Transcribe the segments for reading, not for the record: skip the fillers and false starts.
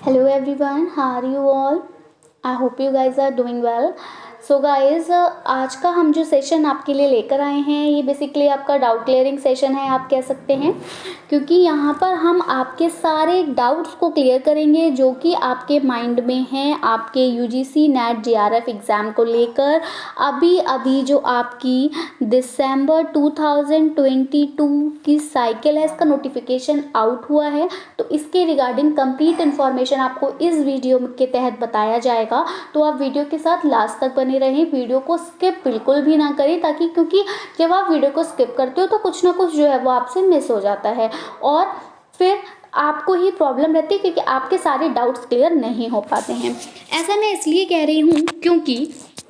Hello everyone, how are you all? I hope you guys are doing well. So guys आज का हम जो session आपके लिए लेकर आए हैं ये बेसिकली आपका डाउट क्लियरिंग सेशन है, आप कह सकते हैं, क्योंकि यहाँ पर हम आपके सारे डाउट्स को क्लियर करेंगे जो कि आपके माइंड में हैं आपके यूजीसी नेट जेआरएफ एग्ज़ाम को लेकर। अभी जो आपकी दिसंबर 2022 की साइकिल है इसका नोटिफिकेशन आउट हुआ है, तो इसके रिगार्डिंग कंप्लीट इन्फॉर्मेशन आपको इस वीडियो के तहत बताया जाएगा। तो आप वीडियो के साथ लास्ट तक बने रहें, वीडियो को स्किप बिल्कुल भी ना करें, ताकि क्योंकि जब आप वीडियो को स्किप करते हो तो कुछ ना कुछ जो है वो आपसे मिस हो जाता है और फिर आपको ही प्रॉब्लम रहती है क्योंकि आपके सारे डाउट्स क्लियर नहीं हो पाते हैं। ऐसा मैं इसलिए कह रही हूँ क्योंकि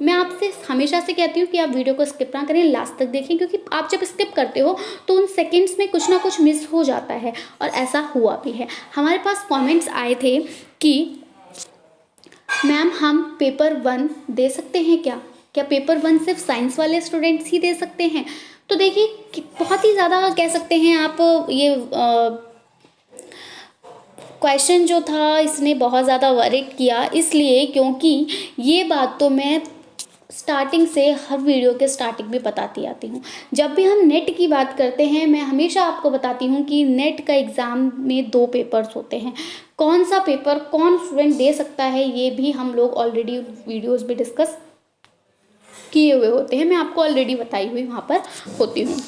मैं आपसे हमेशा से कहती हूँ कि आप वीडियो को स्किप ना करें, लास्ट तक देखें, क्योंकि आप जब स्किप करते हो तो उन सेकंड्स में कुछ ना कुछ मिस हो जाता है और ऐसा हुआ भी है। हमारे पास कमेंट्स आए थे कि मैम हम पेपर 1 दे सकते हैं क्या पेपर 1 सिर्फ साइंस वाले स्टूडेंट्स ही दे सकते हैं? तो देखिए बहुत ही ज़्यादा कह सकते हैं आप, ये क्वेश्चन जो था इसने बहुत ज़्यादा वरीड किया, इसलिए क्योंकि ये बात तो मैं स्टार्टिंग से हर वीडियो के स्टार्टिंग में बताती आती हूँ। जब भी हम नेट की बात करते हैं मैं हमेशा आपको बताती हूँ कि नेट का एग्ज़ाम में 2 पेपर्स होते हैं। कौन सा पेपर कौन स्टूडेंट दे सकता है ये भी हम लोग ऑलरेडी वीडियोस में डिस्कस किए हुए होते हैं, मैं आपको ऑलरेडी बताई हुई वहाँ पर होती हूँ।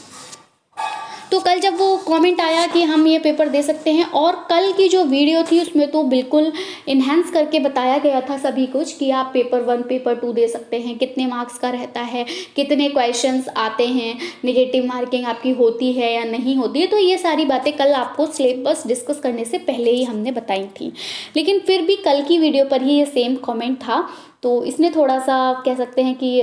तो कल जब वो कमेंट आया कि हम ये पेपर दे सकते हैं, और कल की जो वीडियो थी उसमें तो बिल्कुल इन्हेंस करके बताया गया था सभी कुछ कि आप पेपर 1 पेपर 2 दे सकते हैं, कितने मार्क्स का रहता है, कितने क्वेश्चंस आते हैं, नेगेटिव मार्किंग आपकी होती है या नहीं होती है। तो ये सारी बातें कल आपको सिलेबस डिस्कस करने से पहले ही हमने बताई थी, लेकिन फिर भी कल की वीडियो पर ही ये सेम कमेंट था, तो इसने थोड़ा सा कह सकते हैं कि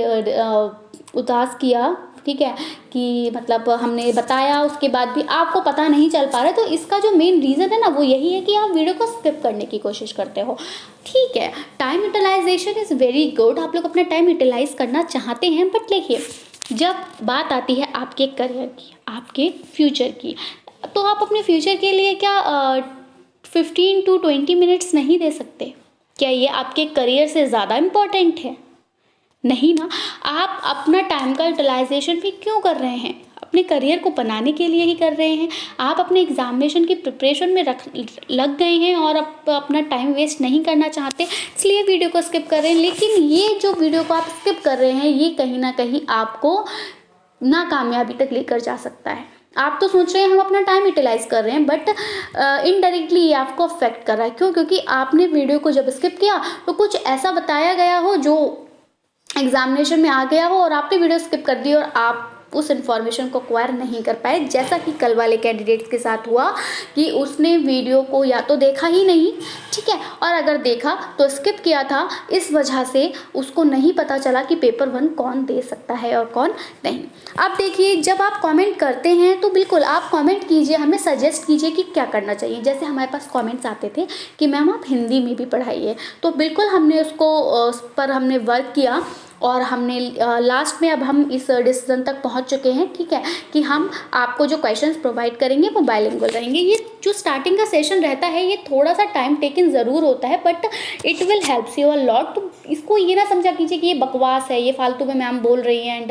उदास किया, ठीक है, कि मतलब हमने बताया उसके बाद भी आपको पता नहीं चल पा रहा है। तो इसका जो मेन रीज़न है ना वो यही है कि आप वीडियो को स्किप करने की कोशिश करते हो। ठीक है, time utilization is very good, आप लोग अपना टाइम यूटिलाइज करना चाहते हैं, बट देखिए जब बात आती है आपके करियर की, आपके फ्यूचर की, तो आप अपने फ्यूचर के लिए क्या 15 to 20 मिनट्स नहीं दे सकते? क्या ये आपके करियर से ज़्यादा इम्पोर्टेंट है? नहीं ना। आप अपना टाइम का यूटिलाइजेशन भी क्यों कर रहे हैं? अपने करियर को बनाने के लिए ही कर रहे हैं। आप अपने एग्जामिनेशन की प्रिपरेशन में लग गए हैं और अपना टाइम वेस्ट नहीं करना चाहते, इसलिए वीडियो को स्किप कर रहे हैं। लेकिन ये जो वीडियो को आप स्किप कर रहे हैं ये कहीं ना कहीं आपको नाकामयाबी तक लेकर जा सकता है। आप तो सोच रहे हैं हम अपना टाइम यूटिलाइज कर रहे हैं, बट इनडायरेक्टली ये आपको अफेक्ट कर रहा है। क्यों? क्योंकि आपने वीडियो को जब स्किप किया तो कुछ ऐसा बताया गया हो जो एग्जामिनेशन में आ गया हो और आपने वीडियो स्किप कर दी और आप उस इन्फॉर्मेशन को एक्वायर नहीं कर पाए, जैसा कि कल वाले कैंडिडेट्स के साथ हुआ कि उसने वीडियो को या तो देखा ही नहीं, ठीक है, और अगर देखा तो स्किप किया था, इस वजह से उसको नहीं पता चला कि पेपर 1 कौन दे सकता है और कौन नहीं। अब देखिए जब आप कमेंट करते हैं तो बिल्कुल आप कमेंट कीजिए, हमें सजेस्ट कीजिए कि क्या करना चाहिए। जैसे हमारे पास कमेंट्स आते थे कि मैम आप हिंदी में भी पढ़ाइए, तो बिल्कुल हमने उस पर हमने वर्क किया और हमने लास्ट में अब हम इस डिसीजन तक पहुंच चुके हैं, ठीक है, कि हम आपको जो क्वेश्चंस प्रोवाइड करेंगे वो बाइलिंगुअल रहेंगे। ये जो स्टार्टिंग का सेशन रहता है ये थोड़ा सा टाइम टेकन ज़रूर होता है, but it will helps you a lot. तो इसको ये ना समझा कीजिए कि ये बकवास है, ये फालतू में मैम बोल रही हैं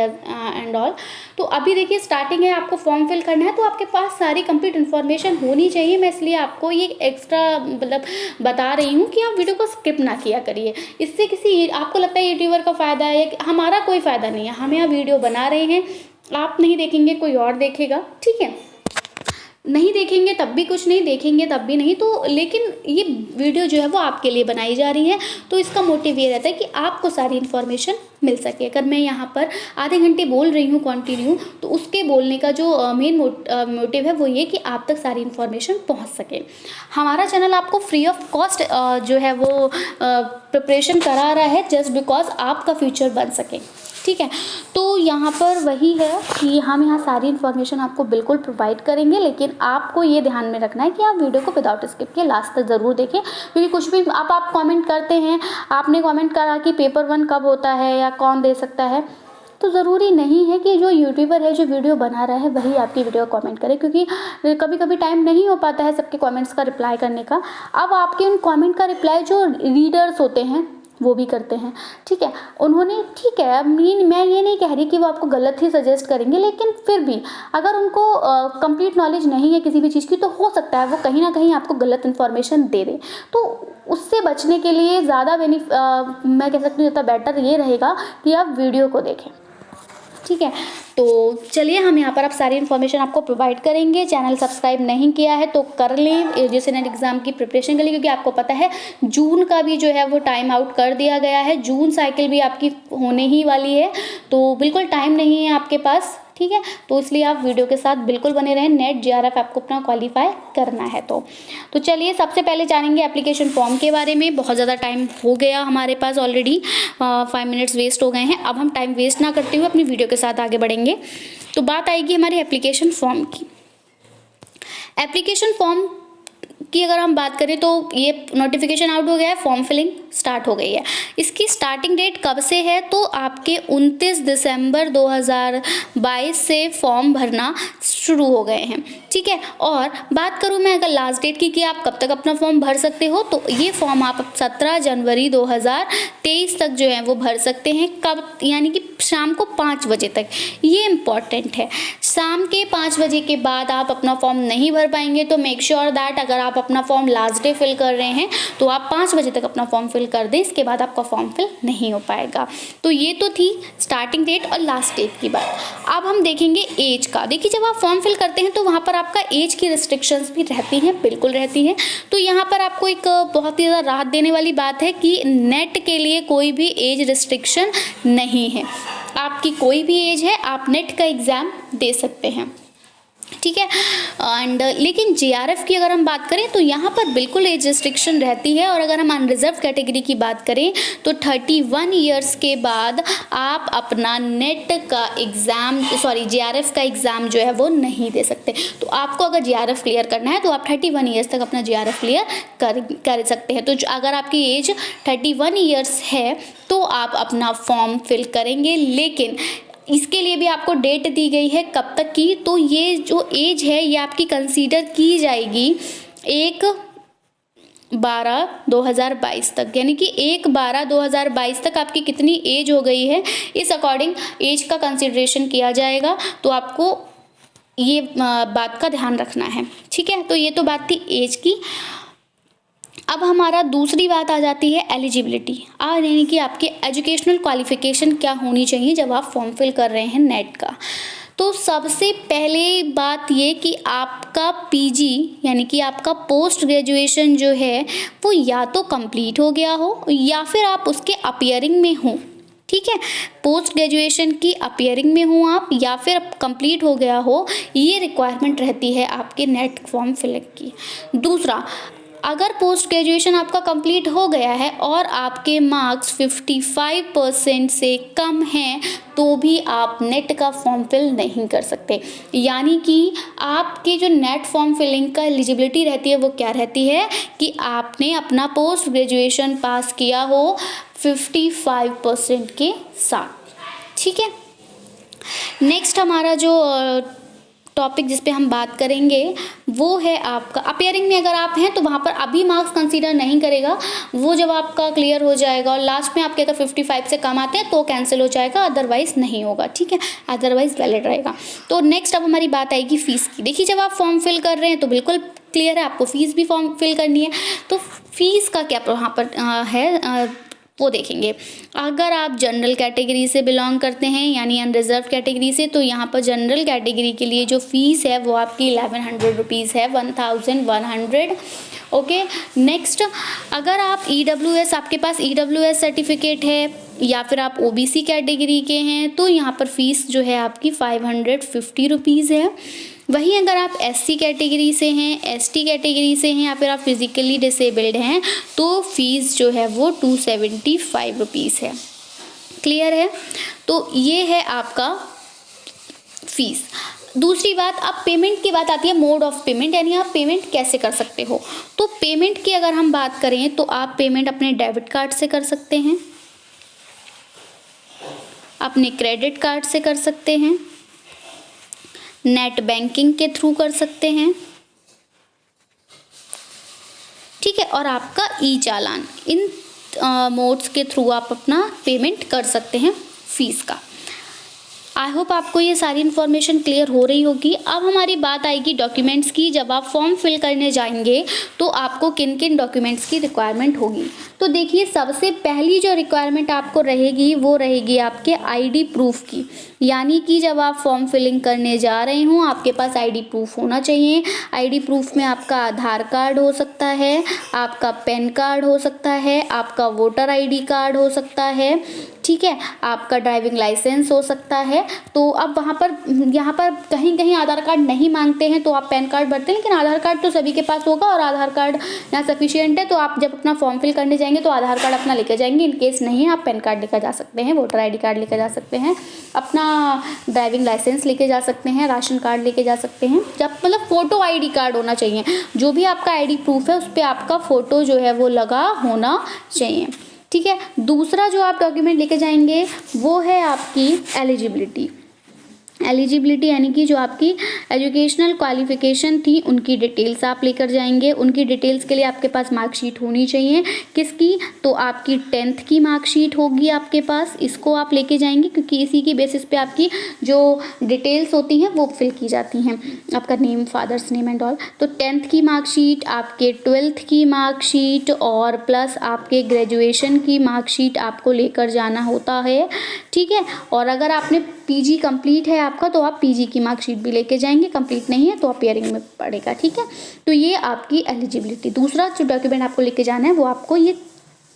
एंड ऑल। तो अभी देखिए स्टार्टिंग है, आपको फॉर्म फिल करना है तो आपके पास सारी कंप्लीट इन्फॉर्मेशन होनी चाहिए। मैं इसलिए आपको ये एक्स्ट्रा मतलब बता रही हूँ कि आप वीडियो को स्किप ना किया करिए। इससे किसी आपको लगता है यूट्यूबर का फ़ायदा है, हमारा कोई फ़ायदा नहीं है। हम यहाँ वीडियो बना रहे हैं, आप नहीं देखेंगे कोई और देखेगा, ठीक है, नहीं देखेंगे तब भी कुछ नहीं, देखेंगे तब भी नहीं। तो लेकिन ये वीडियो जो है वो आपके लिए बनाई जा रही है, तो इसका मोटिव ये रहता है कि आपको सारी इन्फॉर्मेशन मिल सके। अगर मैं यहाँ पर आधे घंटे बोल रही हूँ कंटिन्यू, तो उसके बोलने का जो मेन मोटिव है वो ये कि आप तक सारी इन्फॉर्मेशन पहुँच सके। हमारा चैनल आपको फ्री ऑफ कॉस्ट जो है वो प्रिपरेशन करा रहा है, जस्ट बिकॉज आपका फ्यूचर बन सके, ठीक है। तो यहाँ पर वही है कि हम यहाँ सारी इन्फॉर्मेशन आपको बिल्कुल प्रोवाइड करेंगे, लेकिन आपको ये ध्यान में रखना है कि आप वीडियो को विदाउट स्किप के लास्ट तक ज़रूर देखें, क्योंकि कुछ भी आप कमेंट करते हैं, आपने कमेंट करा कि पेपर 1 कब होता है या कौन दे सकता है, तो ज़रूरी नहीं है कि जो यूट्यूबर है, जो वीडियो बना रहा है, वही आपकी वीडियो को कमेंट करे, क्योंकि कभी कभी टाइम नहीं हो पाता है सबके कमेंट्स का रिप्लाई करने का। अब आपके उन कमेंट का रिप्लाई जो रीडर्स होते हैं वो भी करते हैं, ठीक है। उन्होंने, ठीक है, अब मैं ये नहीं कह रही कि वो आपको गलत ही सजेस्ट करेंगे, लेकिन फिर भी अगर उनको कंप्लीट नॉलेज नहीं है किसी भी चीज़ की, तो हो सकता है वो कहीं ना कहीं आपको गलत इन्फॉर्मेशन दे दे। तो उससे बचने के लिए ज़्यादा मैं कह सकती हूँ ज़्यादा बेटर ये रहेगा कि आप वीडियो को देखें, ठीक है। तो चलिए, हम यहाँ पर अब सारी इन्फॉर्मेशन आपको प्रोवाइड करेंगे। चैनल सब्सक्राइब नहीं किया है तो कर लें, यूजीसी नेट एग्ज़ाम की प्रिपरेशन के लिए, क्योंकि आपको पता है जून का भी जो है वो टाइम आउट कर दिया गया है। जून साइकिल भी आपकी होने ही वाली है, तो बिल्कुल टाइम नहीं है आपके पास, ठीक है। तो इसलिए आप वीडियो के साथ बिल्कुल बने रहें। नेट जेआरएफ आपको अपना क्वालिफाई करना है तो चलिए, सबसे पहले जानेंगे एप्लीकेशन फॉर्म के बारे में। बहुत ज़्यादा टाइम हो गया हमारे पास, ऑलरेडी 5 मिनट्स वेस्ट हो गए हैं। अब हम टाइम वेस्ट ना करते हुए अपनी वीडियो के साथ आगे बढ़ेंगे। तो बात आएगी हमारे एप्लीकेशन फॉर्म की। एप्लीकेशन फॉर्म की अगर हम बात करें तो ये नोटिफिकेशन आउट हो गया है, फॉर्म फिलिंग स्टार्ट हो गई है। इसकी स्टार्टिंग डेट कब से है, तो आपके 29 दिसंबर 2022 से फॉर्म भरना शुरू हो गए हैं, ठीक है। और बात करूं मैं अगर लास्ट डेट की कि आप कब तक अपना फॉर्म भर सकते हो, तो ये फॉर्म आप 17 जनवरी 2023 तक जो है वो भर सकते हैं। कब, यानी कि शाम को 5 बजे तक। ये इम्पॉर्टेंट है, शाम के 5 बजे के बाद आप अपना फॉर्म नहीं भर पाएंगे। तो मेक श्योर दैट अगर आप अपना फॉर्म लास्ट डे फिल कर रहे हैं तो आप 5 बजे तक अपना फॉर्म फिल कर दें, इसके बाद आपका फॉर्म फिल नहीं हो पाएगा। तो ये तो थी स्टार्टिंग डेट और लास्ट डेट की बात। अब हम देखेंगे एज का। देखिए, जब आप फॉर्म फिल करते हैं तो वहाँ पर आपका एज की रिस्ट्रिक्शंस भी रहती हैं, बिल्कुल रहती हैं। तो यहाँ पर आपको एक बहुत ही ज़्यादा राहत देने वाली बात है कि नेट के लिए कोई भी एज रिस्ट्रिक्शन नहीं है। आपकी कोई भी एज है, आप नेट का एग्ज़ाम दे सकते हैं, ठीक है। एंड लेकिन जेआरएफ की अगर हम बात करें तो यहाँ पर बिल्कुल एज रिस्ट्रिक्शन रहती है। और अगर हम अनरिजर्व कैटेगरी की बात करें तो 31 ईयर्स के बाद आप अपना नेट का एग्ज़ाम, जेआरएफ का एग्ज़ाम जो है वो नहीं दे सकते। तो आपको अगर जेआरएफ क्लियर करना है तो आप 31 ईयर्स तक अपना जेआरएफ क्लियर कर सकते हैं। तो अगर आपकी एज 31 ईयर्स है तो आप अपना फॉर्म फिल करेंगे, लेकिन इसके लिए भी आपको डेट दी गई है कब तक की। तो ये जो एज है ये आपकी कंसीडर की जाएगी 1/12/2022 तक, यानी कि 1/12/2022 तक आपकी कितनी एज हो गई है, इस अकॉर्डिंग एज का कंसीडरेशन किया जाएगा। तो आपको ये बात का ध्यान रखना है, ठीक है। तो ये तो बात थी एज की। अब हमारा दूसरी बात आ जाती है एलिजिबिलिटी, यानी कि आपके एजुकेशनल क्वालिफिकेशन क्या होनी चाहिए जब आप फॉर्म फिल कर रहे हैं नेट का। तो सबसे पहले बात ये कि आपका पीजी यानी कि आपका पोस्ट ग्रेजुएशन जो है वो या तो कंप्लीट हो गया हो या फिर आप उसके अपीयरिंग में हो, ठीक है। पोस्ट ग्रेजुएशन की अपीयरिंग में हो आप, या फिर कंप्लीट हो गया हो, ये रिक्वायरमेंट रहती है आपके नेट फॉर्म फिल की। दूसरा, अगर पोस्ट ग्रेजुएशन आपका कंप्लीट हो गया है और आपके मार्क्स 55% से कम हैं तो भी आप नेट का फॉर्म फिल नहीं कर सकते। यानी कि आपकी जो नेट फॉर्म फिलिंग का एलिजिबिलिटी रहती है वो क्या रहती है कि आपने अपना पोस्ट ग्रेजुएशन पास किया हो 55% के साथ, ठीक है। नेक्स्ट हमारा जो टॉपिक जिस पे हम बात करेंगे वो है आपका अपीयरिंग में। अगर आप हैं तो वहाँ पर अभी मार्क्स कंसीडर नहीं करेगा, वो जब आपका क्लियर हो जाएगा और लास्ट में आपके अगर 55 से कम आते हैं तो कैंसिल हो जाएगा, अदरवाइज नहीं होगा, ठीक है, अदरवाइज वैलिड रहेगा। तो नेक्स्ट अब हमारी बात आएगी फीस की। देखिए, जब आप फॉर्म फिल कर रहे हैं तो बिल्कुल क्लियर है आपको फीस भी फॉर्म फिल करनी है। तो फीस का क्या वहाँ पर है वो देखेंगे। अगर आप जनरल कैटेगरी से बिलोंग करते हैं यानी अनरिजर्व कैटेगरी से, तो यहाँ पर जनरल कैटेगरी के लिए जो फीस है वो आपकी 1100 रुपीज़ है, 1100। ओके। नेक्स्ट, अगर आप EWS, आपके पास EWS सर्टिफिकेट है या फिर आप OBC कैटेगरी के हैं तो यहाँ पर फीस जो है आपकी 550 रुपीज़ है। वहीं अगर आप SC कैटेगरी से हैं, ST कैटेगरी से हैं या फिर आप फिजिकली डिसेबल्ड हैं तो फीस जो है वो 275 रुपीज़ है। क्लियर है? तो ये है आपका फीस। दूसरी बात, अब पेमेंट की बात आती है, मोड ऑफ पेमेंट, यानी आप पेमेंट कैसे कर सकते हो। तो पेमेंट की अगर हम बात करें तो आप पेमेंट अपने डेबिट कार्ड से कर सकते हैं, अपने क्रेडिट कार्ड से कर सकते हैं, नेट बैंकिंग के थ्रू कर सकते हैं, ठीक है, और आपका ई चालान, इन मोड्स के थ्रू आप अपना पेमेंट कर सकते हैं फीस का। आई होप आपको ये सारी इन्फॉर्मेशन क्लियर हो रही होगी। अब हमारी बात आएगी डॉक्यूमेंट्स की। जब आप फॉर्म फिल करने जाएंगे तो आपको किन किन डॉक्यूमेंट्स की रिक्वायरमेंट होगी। तो देखिए, सबसे पहली जो रिक्वायरमेंट आपको रहेगी वो रहेगी आपके आईडी प्रूफ की, यानी कि जब आप फॉर्म फिलिंग करने जा रहे हों आपके पास आईडी प्रूफ होना चाहिए। आईडी प्रूफ में आपका आधार कार्ड हो सकता है, आपका पैन कार्ड हो सकता है, आपका वोटर आईडी कार्ड हो सकता है, ठीक है, आपका ड्राइविंग लाइसेंस हो सकता है। तो अब यहाँ पर कहीं कहीं आधार कार्ड नहीं मांगते हैं तो आप पैन कार्ड भरते हैं, लेकिन आधार कार्ड तो सभी के पास होगा और आधार कार्ड यहाँ सफिशिएंट है। तो आप जब अपना फॉर्म फिल करने जाएंगे तो आधार कार्ड अपना लेकर जाएंगे। इन केस नहीं है, आप पैन कार्ड लेकर जा सकते हैं, वोटर आईडी कार्ड लेकर जा सकते हैं, अपना ड्राइविंग लाइसेंस लेके जा सकते हैं, राशन कार्ड लेके जा सकते हैं। जब मतलब फ़ोटो आईडी कार्ड होना चाहिए, जो भी आपका आईडी प्रूफ है उस पर आपका फ़ोटो जो है वो लगा होना चाहिए, ठीक है। दूसरा जो आप डॉक्यूमेंट लेके जाएंगे वो है आपकी एलिजिबिलिटी। एलिजिबिलिटी यानी कि जो आपकी एजुकेशनल क्वालिफिकेशन थी उनकी डिटेल्स आप लेकर जाएंगे। उनकी डिटेल्स के लिए आपके पास मार्कशीट होनी चाहिए। किसकी? तो आपकी 10th की मार्कशीट होगी आपके पास, इसको आप लेके जाएंगे क्योंकि इसी की बेसिस पे आपकी जो डिटेल्स होती हैं वो फिल की जाती हैं, आपका name, father's name and all. तो 10th की मार्कशीट, आपके 12th की मार्कशीट और प्लस आपके ग्रेजुएशन की मार्कशीट आपको लेकर जाना होता है, ठीक है। और अगर आपने पीजी कंप्लीट है आपका तो आप पीजी की मार्कशीट भी लेके जाएंगे, कंप्लीट नहीं है तो आप ईयरिंग में पड़ेगा, ठीक है। तो ये आपकी एलिजिबिलिटी। दूसरा जो डॉक्यूमेंट आपको लेके जाना है वो आपको ये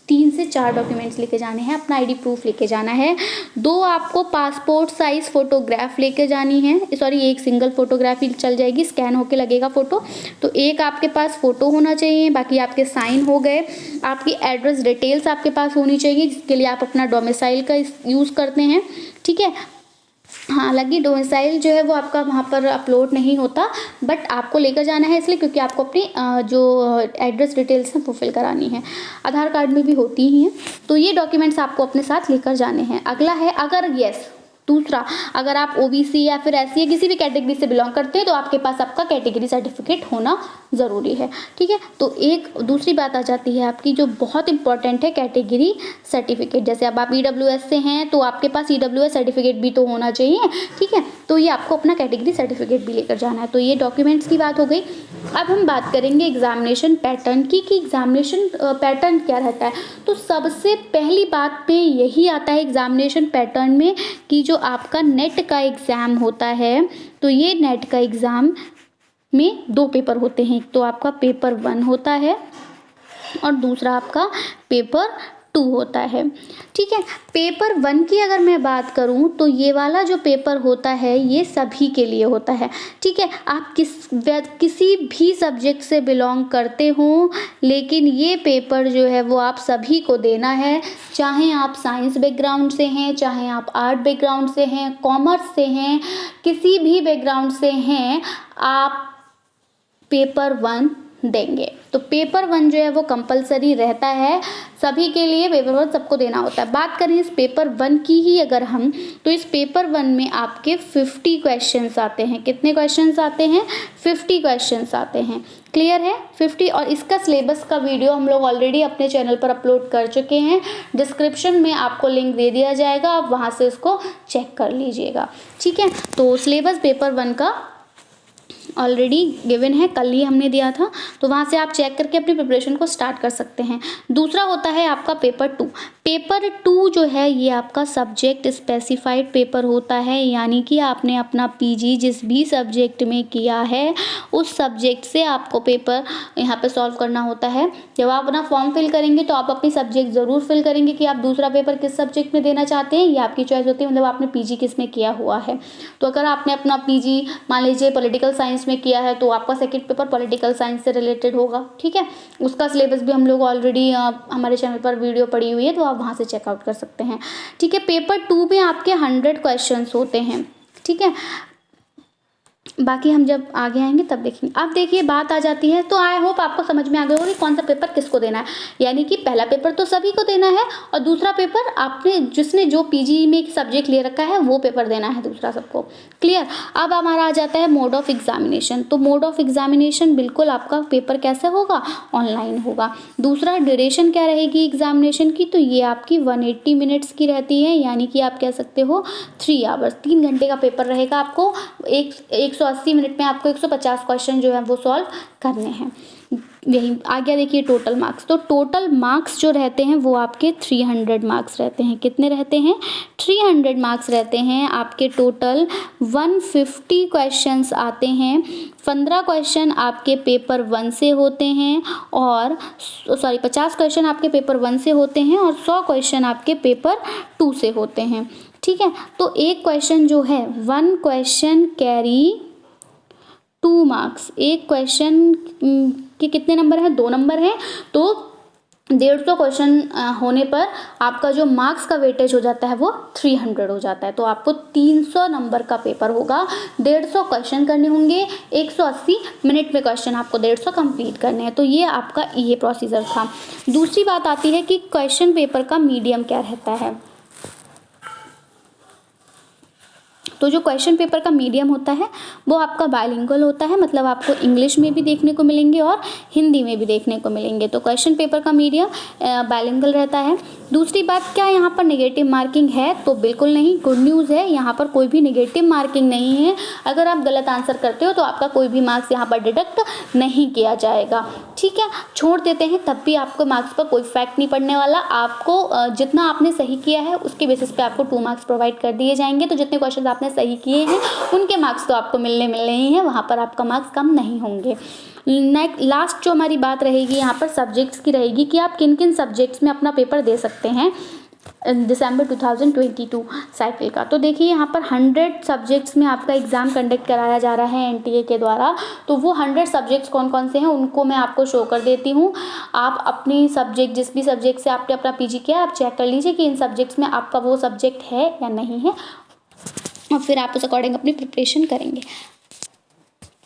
3 से 4 डॉक्यूमेंट्स लेके जाने हैं। अपना आईडी प्रूफ लेके जाना है, 2 आपको पासपोर्ट साइज फोटोग्राफ लेके जानी है, सॉरी एक सिंगल फोटोग्राफ ही चल जाएगी, स्कैन होके लगेगा फ़ोटो। तो एक आपके पास फ़ोटो होना चाहिए, बाकी आपके साइन हो गए। आपकी एड्रेस डिटेल्स आपके पास होनी चाहिए जिसके लिए आप अपना डोमिसाइल का यूज़ करते हैं, ठीक है। हालांकि डोमिसाइल जो है वो आपका वहाँ पर अपलोड नहीं होता, बट आपको लेकर जाना है इसलिए क्योंकि आपको अपनी जो एड्रेस डिटेल्स हैं वो फिल करानी है। आधार कार्ड में भी होती ही हैं। तो ये डॉक्यूमेंट्स आपको अपने साथ लेकर जाने हैं। अगला है दूसरा, अगर आप ओबीसी या फिर एससी किसी भी कैटेगरी से बिलोंग करते हैं तो आपके पास आपका कैटेगरी सर्टिफिकेट होना ज़रूरी है, ठीक है। तो एक दूसरी बात आ जाती है आपकी जो बहुत इंपॉर्टेंट है, कैटेगरी सर्टिफिकेट। जैसे अब आप ईडब्ल्यूएस से हैं तो आपके पास ईडब्ल्यूएस सर्टिफिकेट भी तो होना चाहिए, ठीक है। तो ये आपको अपना कैटेगरी सर्टिफिकेट भी लेकर जाना है। तो ये डॉक्यूमेंट्स की बात हो गई। अब हम बात करेंगे एग्जामिनेशन पैटर्न की कि एग्जामिनेशन पैटर्न क्या रहता है। तो सबसे पहली बात पे यही आता है एग्जामिनेशन पैटर्न में कि जो आपका नेट का एग्ज़ाम होता है, तो ये नेट का एग्ज़ाम में 2 पेपर होते हैं। एक तो आपका पेपर 1 होता है और दूसरा आपका पेपर 2 होता है, ठीक है। पेपर 1 की अगर मैं बात करूं तो ये वाला जो पेपर होता है ये सभी के लिए होता है, ठीक है। आप किसी भी सब्जेक्ट से बिलोंग करते हो, लेकिन ये पेपर जो है वो आप सभी को देना है, चाहे आप साइंस बैकग्राउंड से हैं, चाहे आप आर्ट बैकग्राउंड से हैं, कॉमर्स से हैं, किसी भी बैकग्राउंड से हैं, आप पेपर 1 देंगे। तो पेपर 1 जो है वो कंपलसरी रहता है सभी के लिए, पेपर 1 सबको देना होता है। बात करें इस पेपर 1 की ही अगर हम, तो इस पेपर 1 में आपके 50 क्वेश्चंस आते हैं। कितने क्वेश्चंस आते हैं? 50 क्वेश्चंस आते हैं। क्लियर है? 50। और इसका सिलेबस का वीडियो हम लोग ऑलरेडी अपने चैनल पर अपलोड कर चुके हैं, डिस्क्रिप्शन में आपको लिंक दे दिया जाएगा, आप वहाँ से इसको चेक कर लीजिएगा, ठीक है। तो सिलेबस पेपर 1 का ऑलरेडी गिवन है, कल ही हमने दिया था, तो वहाँ से आप चेक करके अपनी प्रिपरेशन को स्टार्ट कर सकते हैं। दूसरा होता है आपका पेपर 2। पेपर 2 जो है ये आपका सब्जेक्ट स्पेसिफाइड पेपर होता है, यानी कि आपने अपना पीजी जिस भी सब्जेक्ट में किया है उस सब्जेक्ट से आपको पेपर यहाँ पे सॉल्व करना होता है। जब आप अपना फॉर्म फिल करेंगे तो आप अपनी सब्जेक्ट ज़रूर फिल करेंगे कि आप दूसरा पेपर किस सब्जेक्ट में देना चाहते हैं, ये आपकी चॉइस होती है, मतलब आपने पीजी किस में किया हुआ है। तो अगर आपने अपना पीजी मान लीजिए पॉलिटिकल साइंस में किया है तो आपका सेकंड पेपर पॉलिटिकल साइंस से रिलेटेड होगा, ठीक है। उसका सिलेबस भी हम लोग ऑलरेडी हमारे चैनल पर वीडियो पड़ी हुई है, तो आप वहाँ से चेकआउट कर सकते हैं, ठीक है। पेपर 2 में आपके 100 क्वेश्चंस होते हैं, ठीक है। बाकी हम जब आगे आएंगे तब देखेंगे। अब देखिए बात आ जाती है, तो आई होप आपको समझ में आ गया होगा कि कौन सा पेपर किसको देना है। यानी कि पहला पेपर तो सभी को देना है और दूसरा पेपर आपने जिसने जो पीजी में एक सब्जेक्ट ले रखा है वो पेपर देना है दूसरा सबको। क्लियर। अब हमारा आ जाता है मोड ऑफ एग्जामिनेशन। तो मोड ऑफ एग्जामिनेशन बिल्कुल आपका पेपर कैसे होगा, ऑनलाइन होगा। दूसरा ड्यूरेशन क्या रहेगी एग्जामिनेशन की, तो ये आपकी 180 मिनट्स की रहती है, यानी कि आप कह सकते हो 3 आवर्स, 3 घंटे का पेपर रहेगा। आपको 180 मिनट में आपको 150 क्वेश्चन जो है वो सॉल्व करने हैं। यही आ गया देखिए टोटल मार्क्स। तो टोटल मार्क्स जो रहते हैं वो आपके 300 मार्क्स रहते हैं। कितने रहते हैं, 300 मार्क्स रहते हैं आपके। टोटल 150 क्वेश्चंस आते हैं। 15 क्वेश्चन आपके पेपर 1 से होते हैं और 50 क्वेश्चन आपके पेपर 1 से होते हैं और 100 क्वेश्चन आपके पेपर 2 से होते हैं। ठीक है। तो एक क्वेश्चन जो है 1 क्वेश्चन कैरी 2 मार्क्स। एक क्वेश्चन के कितने नंबर हैं, 2 नंबर हैं। तो 150 क्वेश्चन होने पर आपका जो मार्क्स का वेटेज हो जाता है वो 300 हो जाता है। तो आपको 300 नंबर का पेपर होगा, 150 क्वेश्चन करने होंगे, 180 मिनट में क्वेश्चन आपको 150 कंप्लीट करने हैं। तो ये आपका ये प्रोसीजर था। दूसरी बात आती है कि क्वेश्चन पेपर का मीडियम क्या रहता है। तो जो क्वेश्चन पेपर का मीडियम होता है वो आपका बायलिंगुअल होता है, मतलब आपको इंग्लिश में भी देखने को मिलेंगे और हिंदी में भी देखने को मिलेंगे। तो क्वेश्चन पेपर का मीडियम बायलिंगुअल रहता है। दूसरी बात, क्या यहाँ पर नेगेटिव मार्किंग है, तो बिल्कुल नहीं। गुड न्यूज़ है, यहाँ पर कोई भी नेगेटिव मार्किंग नहीं है। अगर आप गलत आंसर करते हो तो आपका कोई भी मार्क्स यहाँ पर डिडक्ट नहीं किया जाएगा। ठीक है, छोड़ देते हैं तब भी आपको मार्क्स पर कोई इफेक्ट नहीं पड़ने वाला। आपको जितना आपने सही किया है उसके बेसिस पे आपको 2 मार्क्स प्रोवाइड कर दिए जाएंगे। तो जितने क्वेश्चन आपने सही किए हैं उनके मार्क्स तो आपको मिलने ही हैं, वहाँ पर आपका मार्क्स कम नहीं होंगे। लास्ट जो हमारी बात रहेगी यहाँ पर सब्जेक्ट्स की रहेगी कि आप किन किन सब्जेक्ट्स में अपना पेपर दे सकते हैं दिसंबर 2022 साइकिल का। तो देखिए यहाँ पर 100 सब्जेक्ट्स में आपका एग्ज़ाम कंडक्ट कराया जा रहा है एनटीए के द्वारा। तो वो 100 सब्जेक्ट्स कौन कौन से हैं उनको मैं आपको शो कर देती हूँ। आप अपनी सब्जेक्ट जिस भी सब्जेक्ट से आपने अपना पीजी किया आप चेक कर लीजिए कि इन सब्जेक्ट्स में आपका वो सब्जेक्ट है या नहीं है, और फिर आप उस अकॉर्डिंग अपनी प्रिपरेशन करेंगे।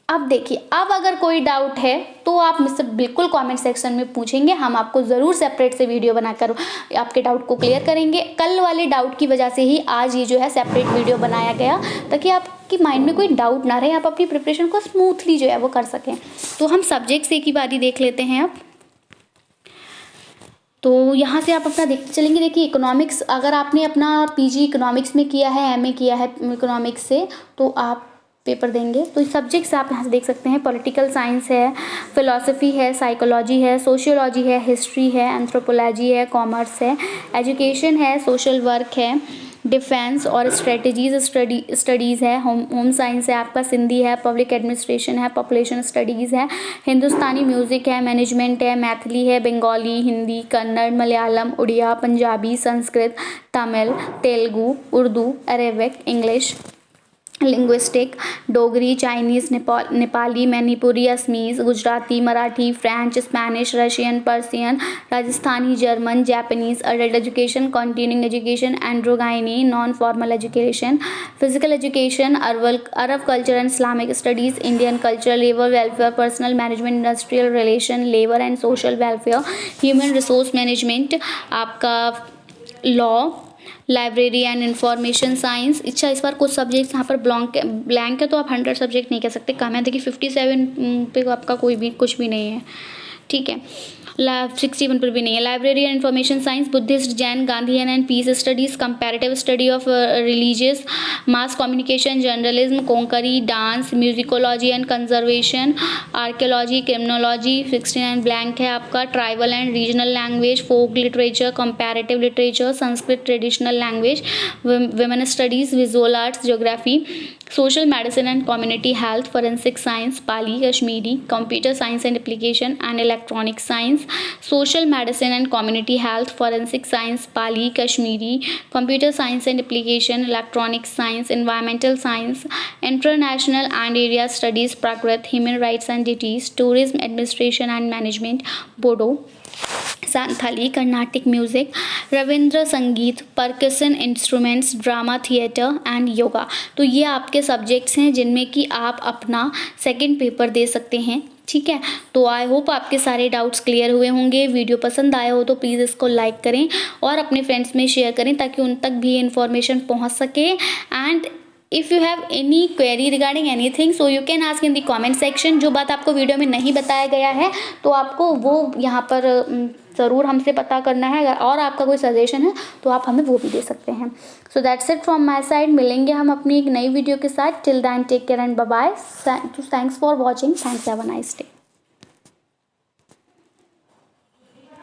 अब देखिए, अब अगर कोई डाउट है तो आप मुझसे बिल्कुल कमेंट सेक्शन में पूछेंगे, हम आपको ज़रूर सेपरेट से वीडियो बनाकर आपके डाउट को क्लियर करेंगे। कल वाले डाउट की वजह से ही आज ये जो है सेपरेट वीडियो बनाया गया, ताकि आपकी माइंड में कोई डाउट ना रहे, आप अपनी प्रिपरेशन को स्मूथली जो है वो कर सकें। तो हम सब्जेक्ट्स एक ही बारी देख लेते हैं अब। तो यहाँ से आप अपना देखते चलेंगे। देखिए इकोनॉमिक्स, अगर आपने अपना पीजी इकोनॉमिक्स में किया है, एमए किया है इकोनॉमिक्स से, तो आप पेपर देंगे। तो सब्जेक्ट्स आप यहाँ से देख सकते हैं, पॉलिटिकल साइंस है, फिलॉसफी है, साइकोलॉजी है, सोशियोलॉजी है, हिस्ट्री है, एंथ्रोपोलॉजी है, कॉमर्स है, एजुकेशन है, सोशल वर्क है, डिफेंस और स्टडीज़ है, होम साइंस है आपका, सिंधी है, पब्लिक एडमिनिस्ट्रेशन है, पॉपुलेशन स्टडीज़ है, हिंदुस्तानी म्यूज़िक है, मैनेजमेंट है, मैथिली है, Bengali, Hindi, Kannada, Malayalam, Oriya, Punjabi, Sanskrit, Tamil, Telugu, Urdu, Arabic, English, linguistic, Dogri, Chinese, Nepali, Manipuri, Assamese, Gujarati, Marathi, French, Spanish, Russian, Persian, Rajasthani, German, Japanese, adult education, continuing education, androgyny, non formal education, physical education, Arab culture and Islamic studies, Indian culture, labour welfare, personnel management, industrial relation, labour and social welfare, human resource management, आपका law, library and information science. अच्छा, इस बार कुछ subjects यहाँ पर blank है, तो आप 100 subject नहीं कह सकते, कम है। देखिए 57 पे आपका कोई भी कुछ भी नहीं है। ठीक है, 61 पर भी नहीं है। Library and information science, Buddhist, Jain, Gandhian and peace studies, comparative study of religious, mass communication, journalism, Konkani, dance, musicology and conservation, archaeology, criminology, 69 blank है आपका। Tribal and regional language, folk literature, comparative literature, Sanskrit traditional language, women studies, visual arts, geography, social medicine and community health, forensic science, Pali, Kashmiri, computer science and application and electronic science, social medicine and community health, forensic science, Pali, Kashmiri, computer science and application, electronic science, environmental science, international and area studies, Prakrit, human rights and duties, tourism administration and management, Bodo, Santhali, Carnatic music, Rabindra Sangeet, percussion instruments, drama theatre and yoga. तो ये आपके subjects हैं जिनमें कि आप अपना second paper दे सकते हैं। ठीक है, तो आई होप आपके सारे डाउट्स क्लियर हुए होंगे। वीडियो पसंद आया हो तो प्लीज़ इसको लाइक करें और अपने फ्रेंड्स में शेयर करें ताकि उन तक भी इन्फॉर्मेशन पहुंच सके। And if you have any query regarding anything so you can ask in the comment section. जो बात आपको वीडियो में नहीं बताया गया है तो आपको वो यहाँ पर ज़रूर हमसे पता करना है, और आपका कोई सजेशन है तो आप हमें वो भी दे सकते हैं। So that's it from my side. मिलेंगे हम अपनी एक नई वीडियो के साथ। Till then take care and bye bye. Thanks for watching. Thanks, have a nice day.